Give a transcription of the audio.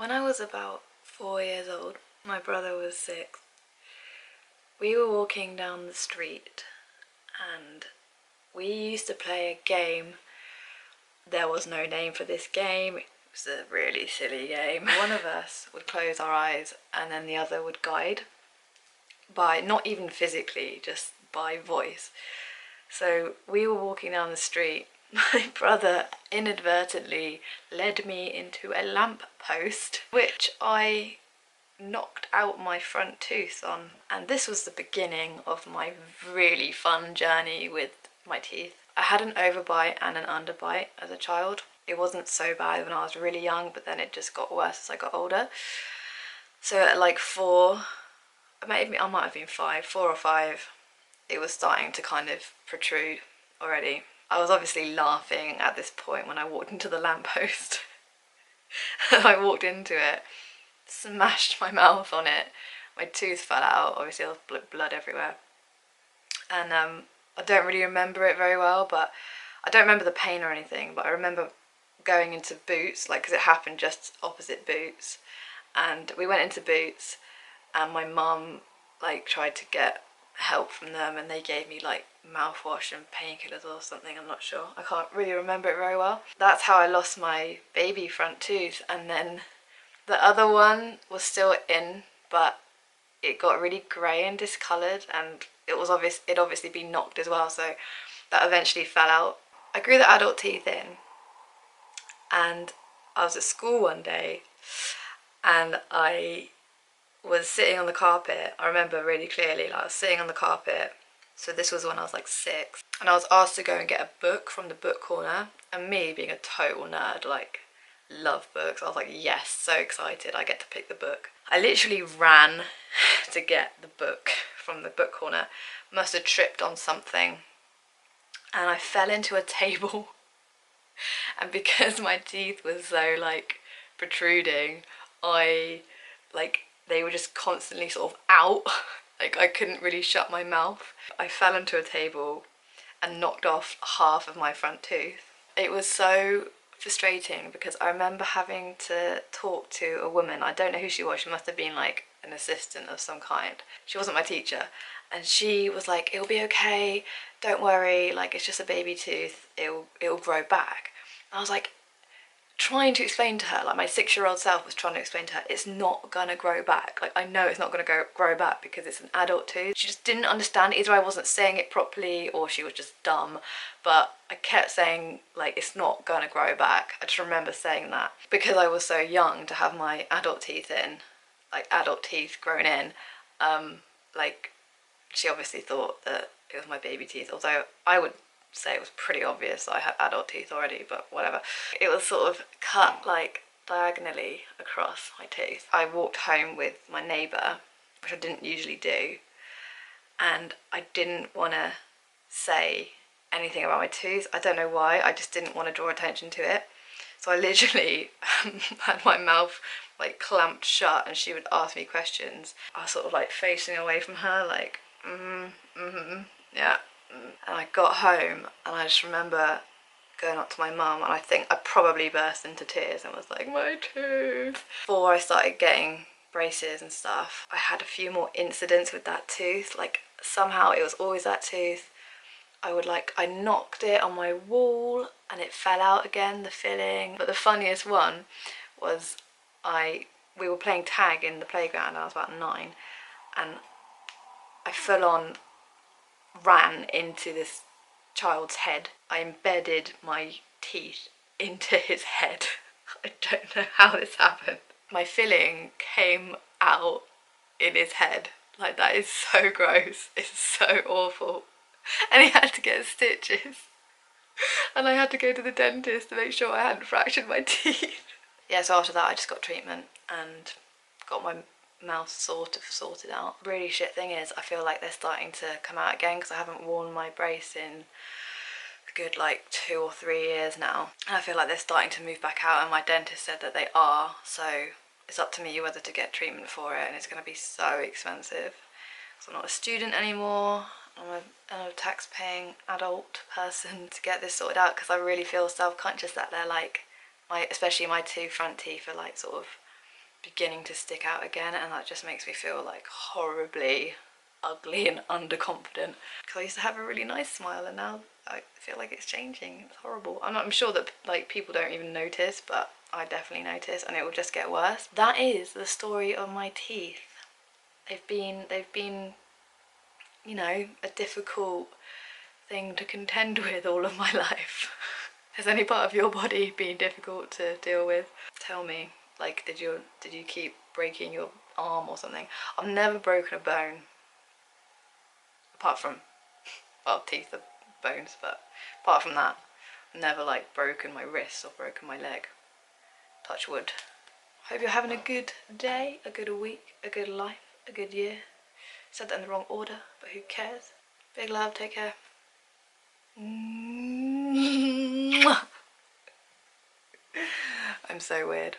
When I was about 4 years old, my brother was 6. We were walking down the street and we used to play a game. There was no name for this game. It was a really silly game. One of us would close our eyes and then the other would guide by, not even physically, just by voice. So we were walking down the street. My brother inadvertently led me into a lamp post, which I knocked out my front tooth on. And this was the beginning of my really fun journey with my teeth. I had an overbite and an underbite as a child. It wasn't so bad when I was really young, but then it just got worse as I got older. So at like 4, I might have been 5, 4 or 5, it was starting to kind of protrude already. I was obviously laughing at this point when I walked into the lamppost. I walked into it, smashed my mouth on it, my tooth fell out, obviously there was blood everywhere. And I don't really remember it very well, but I don't remember the pain or anything, but I remember going into Boots, like, because it happened just opposite Boots. And we went into Boots and my mum like tried to get help from them and they gave me like mouthwash and painkillers or something, I'm not sure. I can't really remember it very well. That's how I lost my baby front tooth, and then the other one was still in, but it got really grey and discoloured, and it'd obviously been knocked as well, so that eventually fell out. I grew the adult teeth in, and I was at school one day and I was sitting on the carpet. I remember really clearly, like, I was sitting on the carpet. So this was when I was like 6, and I was asked to go and get a book from the book corner, and me being a total nerd, like, love books, I was like, yes, so excited, I get to pick the book. I literally ran to get the book from the book corner, must have tripped on something, and I fell into a table. And because my teeth were so like protruding, they were just constantly sort of out. Like, I couldn't really shut my mouth. I fell onto a table and knocked off half of my front tooth. It was so frustrating because I remember having to talk to a woman. I don't know who she was. She must have been like an assistant of some kind. She wasn't my teacher. And she was like, it'll be okay, don't worry, like, it's just a baby tooth, it'll grow back. And I was like, trying to explain to her, like, my 6-year-old self was trying to explain to her, it's not gonna grow back. Like, I know it's not gonna grow back because it's an adult tooth. She just didn't understand. Either I wasn't saying it properly or she was just dumb, but I kept saying, like, it's not gonna grow back. I just remember saying that. Because I was so young to have my adult teeth in, like, adult teeth grown in, like, she obviously thought that it was my baby teeth, although I would say it was pretty obvious that I had adult teeth already, but whatever. It was sort of cut like diagonally across my tooth. I walked home with my neighbour, which I didn't usually do, and I didn't want to say anything about my tooth. I don't know why, I just didn't want to draw attention to it. So I literally had my mouth like clamped shut and she would ask me questions. I was sort of like facing away from her, like, yeah. And I got home and I just remember going up to my mum and I think I probably burst into tears and was like, my tooth. Before I started getting braces and stuff, I had a few more incidents with that tooth. Like, somehow it was always that tooth. I knocked it on my wall and it fell out again, the filling. But the funniest one was we were playing tag in the playground. I was about 9 and I full on ran into this child's head. I embedded my teeth into his head. I don't know how this happened. My filling came out in his head. Like, that is so gross. It's so awful. And he had to get stitches. And I had to go to the dentist to make sure I hadn't fractured my teeth. Yeah, so after that I just got treatment and got my mouth sort of sorted out. Really shit thing is, I feel like they're starting to come out again because I haven't worn my brace in a good like 2 or 3 years now. And I feel like they're starting to move back out and my dentist said that they are, so it's up to me whether to get treatment for it, and it's going to be so expensive. So I'm not a student anymore, I'm a tax-paying adult person to get this sorted out because I really feel self-conscious that they're like, especially my 2 front teeth are like sort of beginning to stick out again, and that just makes me feel like horribly ugly and underconfident, because I used to have a really nice smile and now I feel like it's changing. It's horrible. I'm sure that like people don't even notice, but I definitely notice, and it will just get worse. That is the story of my teeth. They've been, you know, a difficult thing to contend with all of my life. Has any part of your body been difficult to deal with? Tell me. Like, did you keep breaking your arm or something? I've never broken a bone. Apart from, well, teeth are bones, but apart from that, I've never like broken my wrist or broken my leg. Touch wood. Hope you're having a good day, a good week, a good life, a good year. Said that in the wrong order, but who cares? Big love, take care. I'm so weird.